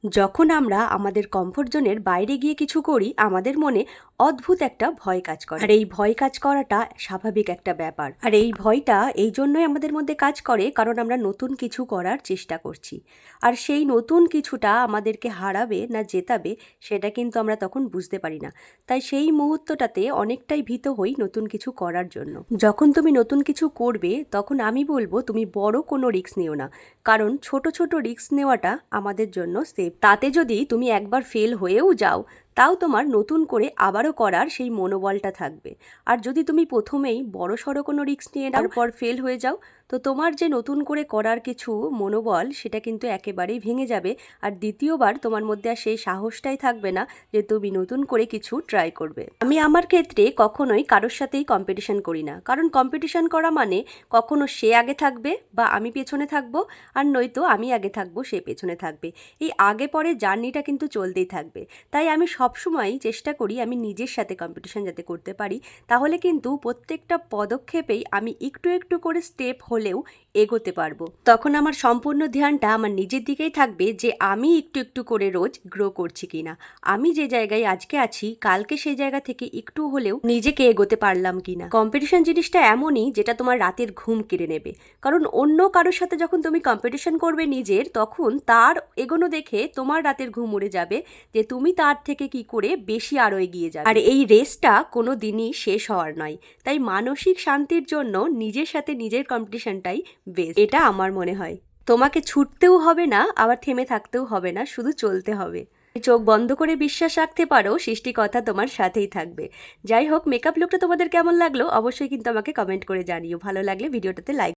যখন আমরা আমাদের কমফোর্ট জোনের বাইরে গিয়ে কিছু করি আমাদের মনে অদ্ভুত একটা ভয় কাজ করে। আর এই ভয় কাজ করাটা স্বাভাবিক একটা ব্যাপার। আর এই ভয়টা এই জন্যই আমাদের মধ্যে কাজ করে কারণ আমরা নতুন কিছু করার চেষ্টা করছি। আর সেই নতুন কিছুটা আমাদেরকে হারাবে না জেতাবে সেটা কিন্তু আমরা তখন বুঝতে পারি না। তাই সেই মুহূর্তটাতে অনেকটাই ভীত হই নতুন কিছু করার জন্য। যখন তুমি নতুন কিছু করবে তখন আমি বলবো তুমি বড় কোনো রিস্ক নিও না, কারণ ছোট ছোট রিস্ক নেওয়াটা আমাদের জন্য সেফ। তাতে যদি তুমি একবার ফেল হয়েও যাও তাও তোমার নতুন করে আবারও করার সেই মনোবলটা থাকবে। আর যদি তুমি প্রথমেই বড়সড় কোনো রিস্ক নিয়ে নেওয়ার পর ফেল হয়ে যাও তো তোমার যে নতুন করে করার কিছু মনোবল সেটা কিন্তু একেবারেই ভেঙে যাবে। আর দ্বিতীয়বার তোমার মধ্যে আর সেই সাহসটাই থাকবে না যে তুমি নতুন করে কিছু ট্রাই করবে। আমি আমার ক্ষেত্রে কখনোই কারোর সাথেই কম্পিটিশন করি না, কারণ কম্পিটিশন করা মানে কখনো সে আগে থাকবে বা আমি পেছনে থাকবো, আর নয়তো আমি আগে থাকবো সে পেছনে থাকবে। এই আগে পরে জার্নিটা কিন্তু চলতেই থাকবে। তাই আমি সবসময়ই চেষ্টা করি আমি নিজের সাথে কম্পিটিশন যাতে করতে পারি, তাহলে কিন্তু প্রত্যেকটা পদক্ষেপেই আমি একটু একটু করে স্টেপ হলেও এগোতে পারবো। তখন আমার সম্পূর্ণ ধ্যানটা আমার নিজের দিকেই থাকবে যে আমি একটু একটু করে রোজ গ্রো করছি কিনা, আমি যে জায়গায় আজকে আছি কালকে সেই জায়গা থেকে একটু হলেও নিজেকে এগোতে পারলাম কিনা। কম্পিটিশন জিনিসটা এমনই যেটা তোমার রাতের ঘুম কেড়ে নেবে, কারণ অন্য কারোর সাথে যখন তুমি কম্পিটিশন করবে নিজের, তখন তার এগোনো দেখে তোমার রাতের ঘুম উড়ে যাবে যে তুমি তার থেকে কি করে বেশি আরও এগিয়ে যাবে। আর এই রেসটা কোনো দিনই শেষ হওয়ার নয়। তাই মানসিক শান্তির জন্য নিজের সাথে নিজের কম্পিটিশনটাই বেস্ট, এটা আমার মনে হয়। তোমাকে ছুটতেও হবে না আবার থেমে থাকতেও হবে না, শুধু চলতে হবে। চোখ বন্ধ করে বিশ্বাস রাখতে পারো সৃষ্টিকর্তা তোমার সাথেই থাকবে। যাই হোক, মেকআপ লুকটা তোমাদের কেমন লাগলো অবশ্যই কিন্তু আমাকে কমেন্ট করে জানিও। ভালো লাগলে ভিডিওটাতে লাইক